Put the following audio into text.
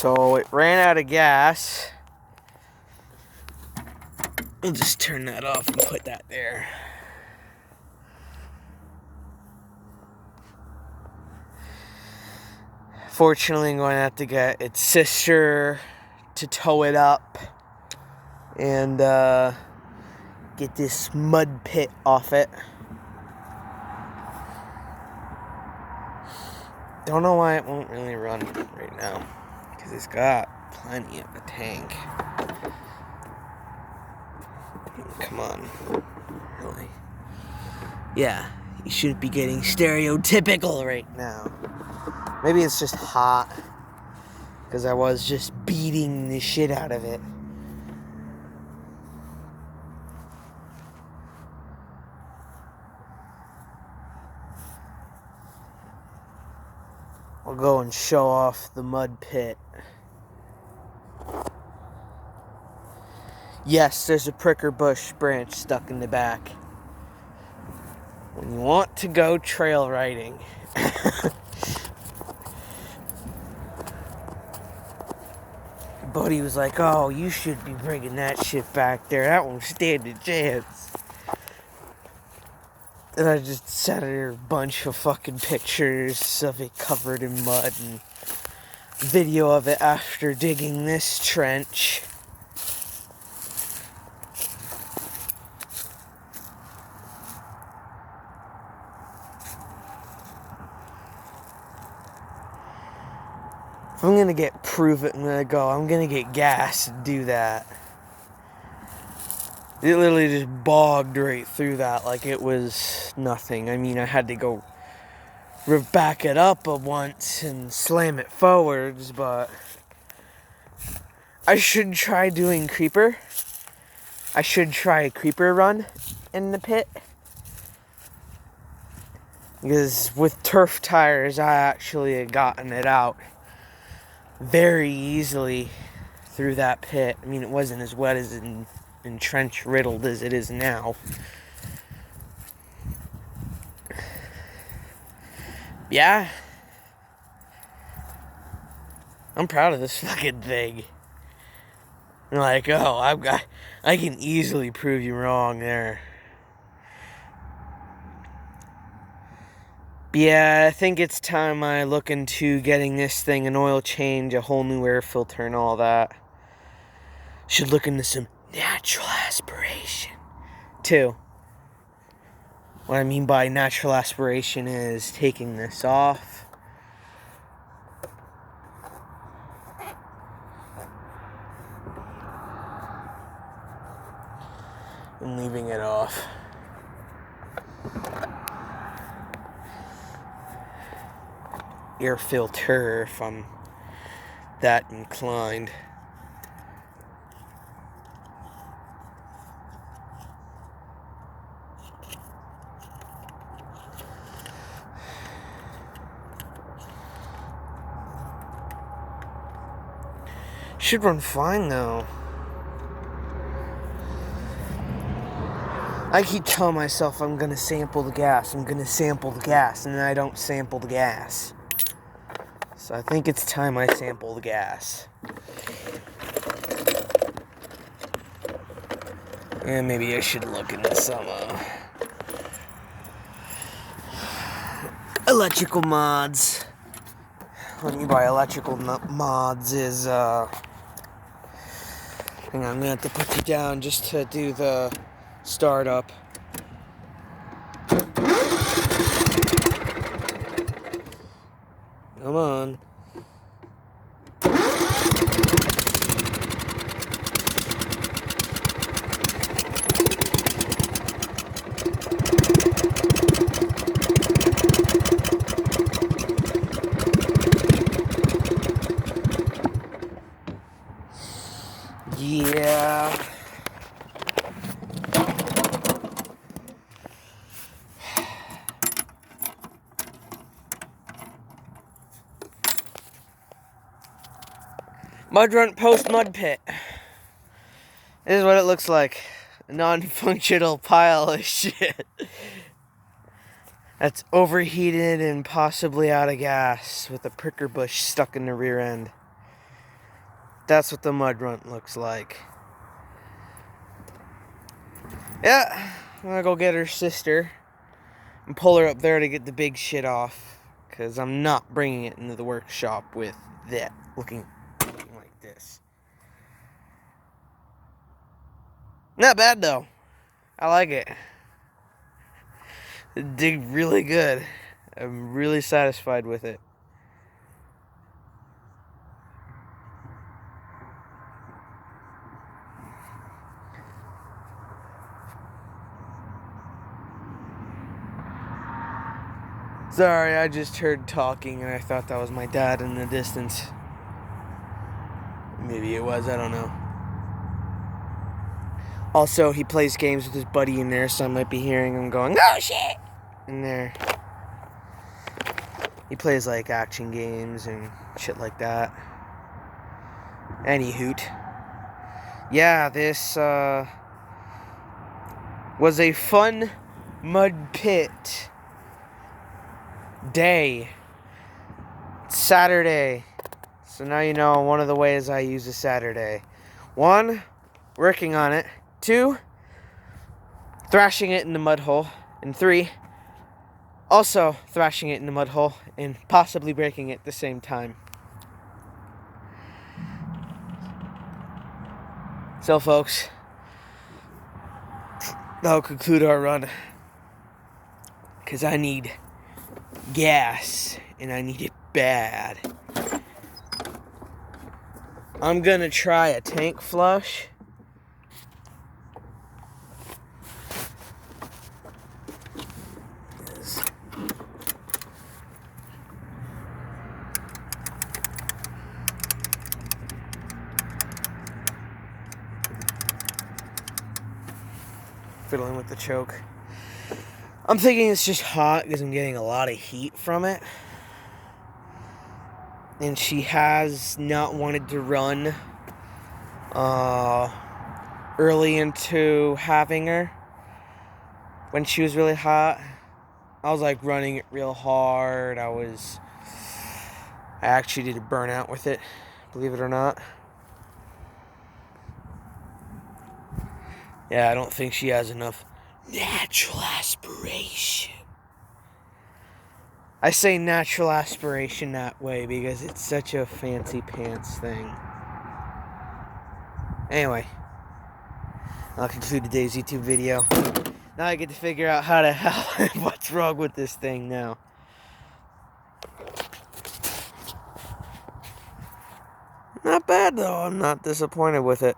So it ran out of gas. I'll just turn that off and put that there. Fortunately, I'm going to have to get its sister to tow it up and get this mud pit off it. Don't know why it won't really run right now, because it's got plenty of a tank. Come on, really? Yeah, you shouldn't be getting stereotypical right now. Maybe it's just hot, because I was just beating the shit out of it. I'll go and show off the mud pit. Yes, there's a pricker bush branch stuck in the back. When you want to go trail riding. Buddy was like, oh, you should be bringing that shit back there. That won't stand a chance. And I just sent her a bunch of fucking pictures of it covered in mud and video of it after digging this trench. If I'm gonna prove it, I'm gonna get gas and do that. It literally just bogged right through that like it was nothing. I mean, I had to go back it up once and slam it forwards, but I should try doing creeper. I should try a creeper run in the pit. Because with turf tires, I actually had gotten it out very easily through that pit. I mean, it wasn't as wet as and trench riddled as it is now. Yeah. I'm proud of this fucking thing. I'm like, oh, I can easily prove you wrong there. Yeah, I think it's time I look into getting this thing an oil change, a whole new air filter and all that. Should look into some natural aspiration, too. What I mean by natural aspiration is taking this off. And leaving it off. Air filter, if I'm that inclined. Should run fine though. I keep telling myself I'm gonna sample the gas, and then I don't sample the gas. So I think it's time I sample the gas. And maybe I should look into some electrical mods. What I mean by electrical mods is, hang on, I'm gonna have to put you down just to do the startup. Come on. Yeah. Mud runt post mud pit. This is what it looks like. A non-functional pile of shit. That's overheated and possibly out of gas with a pricker bush stuck in the rear end. That's what the mud runt looks like. Yeah, I'm gonna go get her sister and pull her up there to get the big shit off. Because I'm not bringing it into the workshop with that looking like this. Not bad though. I like it. It did really good. I'm really satisfied with it. Sorry, I just heard talking and I thought that was my dad in the distance. Maybe it was, I don't know. Also, he plays games with his buddy in there, so I might be hearing him going, "Oh shit!" in there. He plays like action games and shit like that. Any hoot. Yeah, this was a fun mud pit day. Saturday. So now you know one of the ways I use a Saturday. 1, working on it. 2, thrashing it in the mud hole. And 3, also thrashing it in the mud hole and possibly breaking it at the same time. So folks, that'll conclude our run. Because I need gas and I need it bad. I'm gonna try a tank flush. Fiddling with the choke. I'm thinking it's just hot because I'm getting a lot of heat from it. And she has not wanted to run early into having her when she was really hot. I was like running it real hard. I actually did a burnout with it, believe it or not. Yeah, I don't think she has enough natural aspiration. I say natural aspiration that way because it's such a fancy pants thing. Anyway, I'll conclude today's YouTube video. Now I get to figure out how the hell what's wrong with this thing now. Not bad though, I'm not disappointed with it.